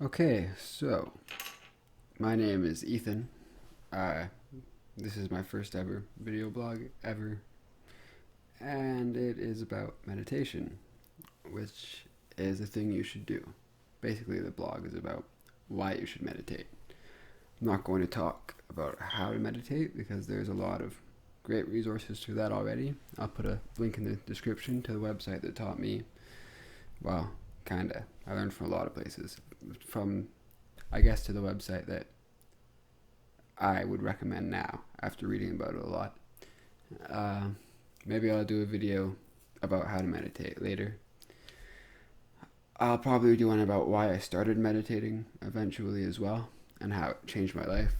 Okay, so my name is Ethan. Uh, this is my first ever video blog ever, and it is about meditation, which is a thing you should do. Basically, the blog is about why you should meditate. I'm not going to talk about how to meditate because there's a lot of great resources to that already. I'll put a link in the description to the website that taught me. Well, kinda. I learned from a lot of places. From, I guess, to the website that I would recommend now after reading about it a lot. Maybe I'll do a video about how to meditate later. I'll probably do one about why I started meditating eventually as well and how it changed my life.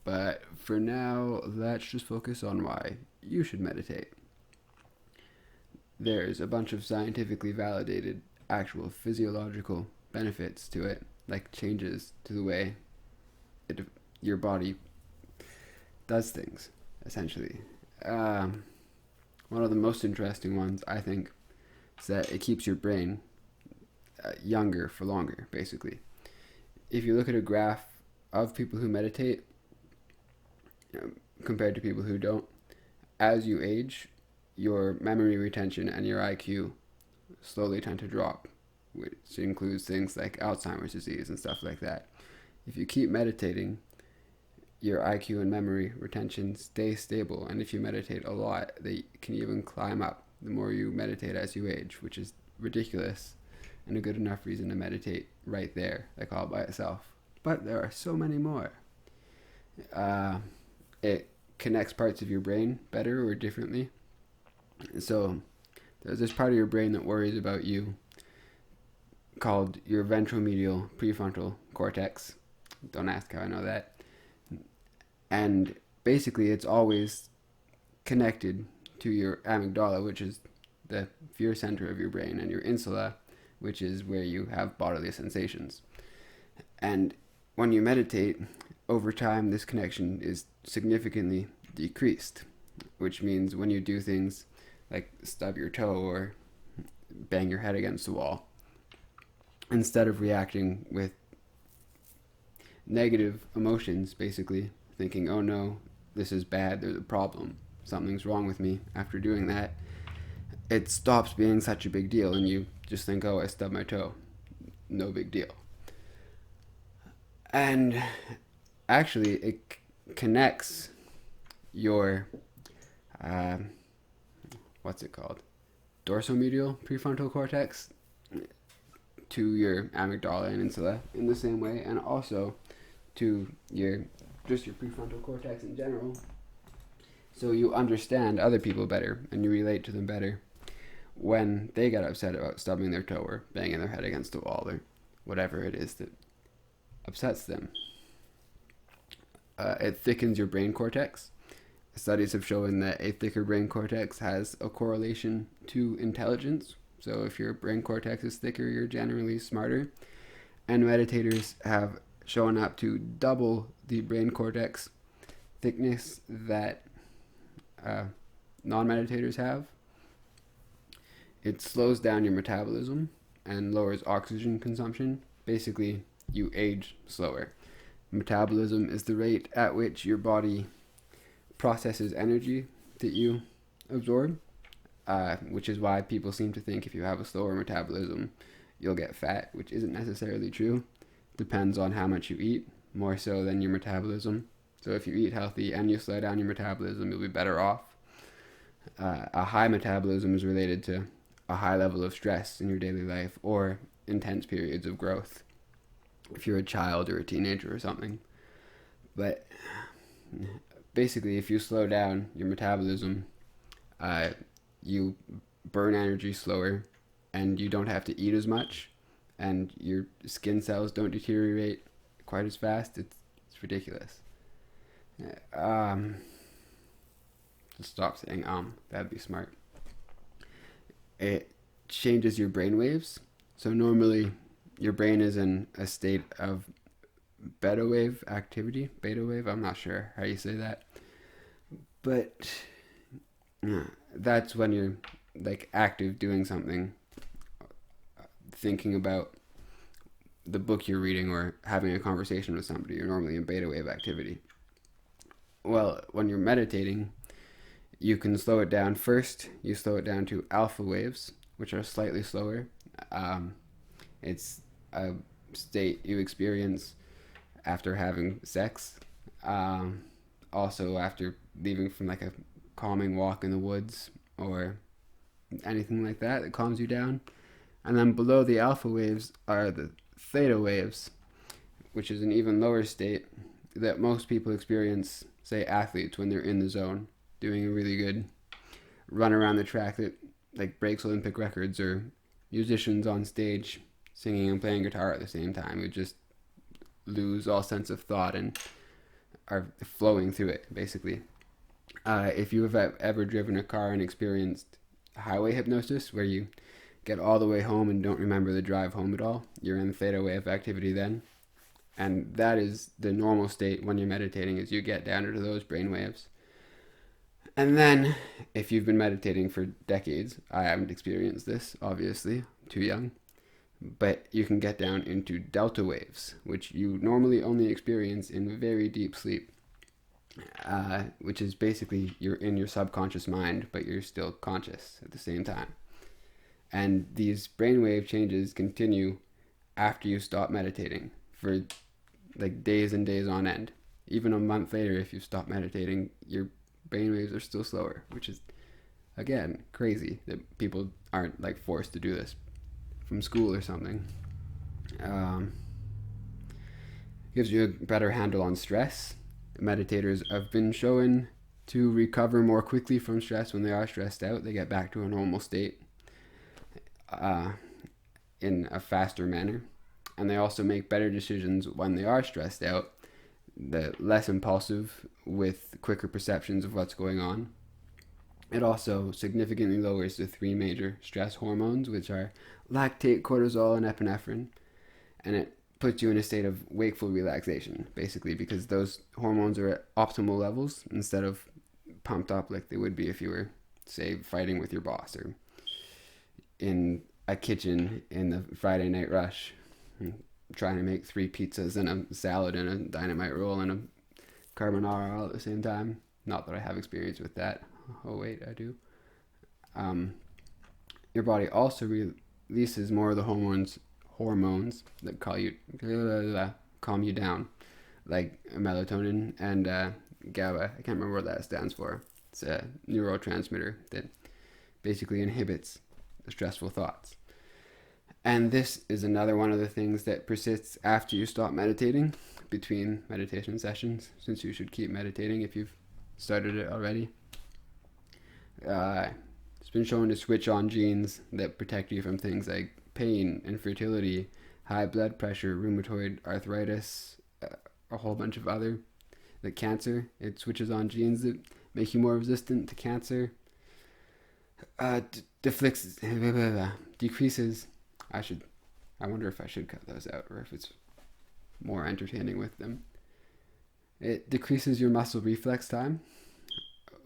But for now, let's just focus on why you should meditate. There's a bunch of scientifically validated actual physiological benefits to it, like changes to the way your body does things, essentially. One of the most interesting ones, I think, is that it keeps your brain younger for longer, basically. If you look at a graph of people who meditate compared to people who don't, as you age, your memory retention and your IQ slowly tend to drop, which includes things like Alzheimer's disease and stuff like that. If you keep meditating, your IQ and memory retention stay stable, and if you meditate a lot, they can even climb up the more you meditate as you age, which is ridiculous and a good enough reason to meditate right there, like all by itself. But there are so many more. It connects parts of your brain better or differently. So there's this part of your brain that worries about you called your ventromedial prefrontal cortex. Don't ask how I know that. And basically it's always connected to your amygdala, which is the fear center of your brain, and your insula, which is where you have bodily sensations. And when you meditate, over time this connection is significantly decreased, which means when you do things like stub your toe or bang your head against the wall, instead of reacting with negative emotions, basically thinking, oh no, this is bad, there's a problem, something's wrong with me after doing that, it stops being such a big deal and you just think, oh, I stubbed my toe, no big deal. And actually it connects your what's it called, dorsomedial prefrontal cortex to your amygdala and insula in the same way, and also to your prefrontal cortex in general, so you understand other people better and you relate to them better when they get upset about stubbing their toe or banging their head against the wall or whatever it is that upsets them. It thickens your brain cortex. Studies have shown that a thicker brain cortex has a correlation to intelligence. So if your brain cortex is thicker, you're generally smarter. And meditators have shown up to double the brain cortex thickness that non-meditators have. It slows down your metabolism and lowers oxygen consumption. Basically, you age slower. Metabolism is the rate at which your body processes energy that you absorb, which is why people seem to think if you have a slower metabolism, you'll get fat, which isn't necessarily true. Depends on how much you eat, more so than your metabolism. So if you eat healthy and you slow down your metabolism, you'll be better off. A high metabolism is related to a high level of stress in your daily life or intense periods of growth if you're a child or a teenager or something. But basically, if you slow down your metabolism, you burn energy slower and you don't have to eat as much, and your skin cells don't deteriorate quite as fast. It's ridiculous. Just stop saying that'd be smart. It changes your brain waves. So normally your brain is in a state of beta wave activity. Beta wave, I'm not sure how you say that. But that's when you're like active doing something, thinking about the book you're reading or having a conversation with somebody. You're normally in beta wave activity. Well, when you're meditating, you can slow it down. First, you slow it down to alpha waves, which are slightly slower. It's a state you experience after having sex. Also, after leaving from like a calming walk in the woods or anything like that calms you down. And then below the alpha waves are the theta waves, which is an even lower state that most people experience, say athletes, when they're in the zone, doing a really good run around the track that like breaks Olympic records, or musicians on stage singing and playing guitar at the same time who just lose all sense of thought and are flowing through it, basically. If you have ever driven a car and experienced highway hypnosis, where you get all the way home and don't remember the drive home at all, you're in theta wave activity then. And that is the normal state when you're meditating, is you get down into those brain waves. And then, if you've been meditating for decades, I haven't experienced this, obviously, too young, but you can get down into delta waves, which you normally only experience in very deep sleep, which is basically you're in your subconscious mind, but you're still conscious at the same time. And these brainwave changes continue after you stop meditating for like days and days on end. Even a month later, if you stop meditating, your brainwaves are still slower, which is, again, crazy that people aren't like forced to do this from school or something. Gives you a better handle on stress. Meditators have been shown to recover more quickly from stress when they are stressed out. They get back to a normal state in a faster manner. And they also make better decisions when they are stressed out. They're less impulsive, with quicker perceptions of what's going on. It also significantly lowers the 3 major stress hormones, which are lactate, cortisol, and epinephrine. And it puts you in a state of wakeful relaxation, basically, because those hormones are at optimal levels instead of pumped up like they would be if you were, say, fighting with your boss or in a kitchen in the Friday night rush, trying to make 3 pizzas and a salad and a dynamite roll and a carbonara all at the same time. Not that I have experience with that. Oh wait, I do. Your body also releases more of the hormones that calm you down, like melatonin and GABA. I can't remember what that stands for. It's a neurotransmitter that basically inhibits stressful thoughts. And this is another one of the things that persists after you stop meditating, between meditation sessions, since you should keep meditating if you've started it already. It's been shown to switch on genes that protect you from things like pain, infertility, high blood pressure, rheumatoid arthritis, a whole bunch of other, like cancer. It switches on genes that make you more resistant to cancer. Decreases. I wonder if I should cut those out or if it's more entertaining with them. It decreases your muscle reflex time,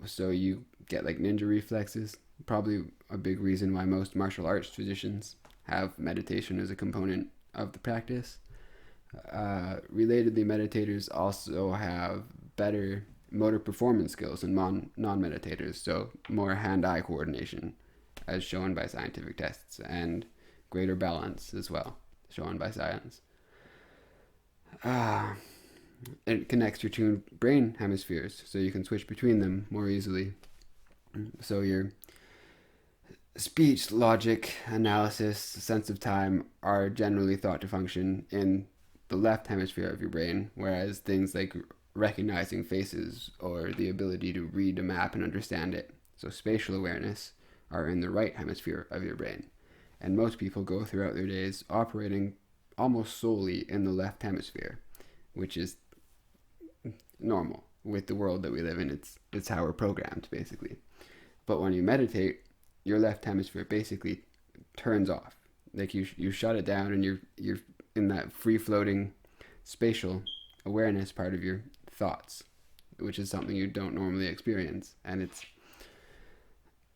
so you get like ninja reflexes. Probably a big reason why most martial arts traditions have meditation as a component of the practice. Relatedly, meditators also have better motor performance skills than non-meditators, so more hand-eye coordination, as shown by scientific tests, and greater balance as well, shown by science. It connects your two brain hemispheres, so you can switch between them more easily. So your speech, logic, analysis, sense of time are generally thought to function in the left hemisphere of your brain, whereas things like recognizing faces or the ability to read a map and understand it, so spatial awareness, are in the right hemisphere of your brain. And most people go throughout their days operating almost solely in the left hemisphere, which is normal with the world that we live in. It's how we're programmed, basically. But when you meditate, your left hemisphere basically turns off. Like you shut it down, and you're in that free-floating spatial awareness part of your thoughts, which is something you don't normally experience. And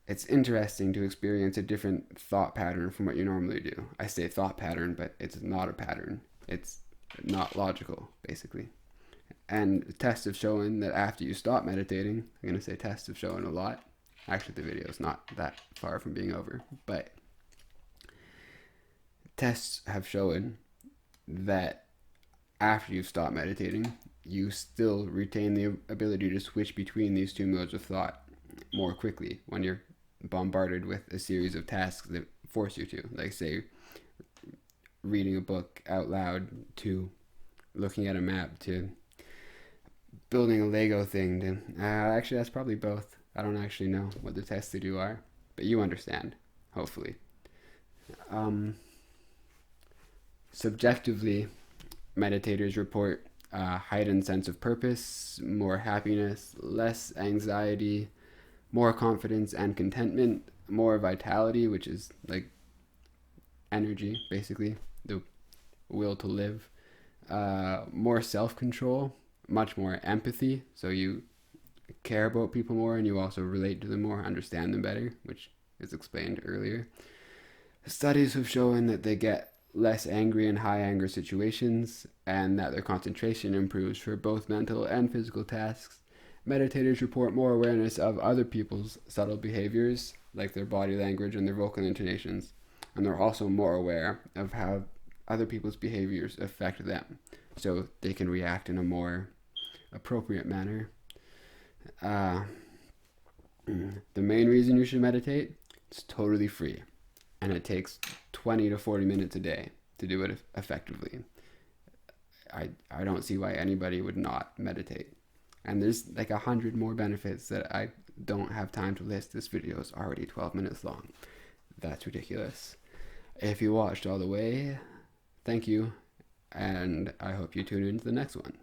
it's interesting to experience a different thought pattern from what you normally do. I say thought pattern, but it's not a pattern. It's not logical, basically. And tests have shown that after you stop meditating, I'm going to say tests have shown a lot. Actually, the video is not that far from being over, but tests have shown that after you stop meditating, you still retain the ability to switch between these two modes of thought more quickly when you're bombarded with a series of tasks that force you to, like, say, reading a book out loud, to looking at a map, to building a Lego thing. To actually, that's probably both. I don't actually know what the tests they do are, but you understand, hopefully. Subjectively, meditators report a heightened sense of purpose, more happiness, less anxiety, more confidence and contentment, more vitality, which is like energy, basically, the will to live, more self-control, much more empathy, so you care about people more and you also relate to them more, understand them better, which is explained earlier. Studies have shown that they get less angry in high anger situations and that their concentration improves for both mental and physical tasks. Meditators report more awareness of other people's subtle behaviors, like their body language and their vocal intonations, and they're also more aware of how other people's behaviors affect them, so they can react in a more appropriate manner. The main reason you should meditate, it's totally free, and it takes 20 to 40 minutes a day to do it effectively. I don't see why anybody would not meditate. And there's like 100 more benefits that I don't have time to list. This video is already 12 minutes long. That's ridiculous. If you watched all the way, thank you, and I hope you tune in to the next one.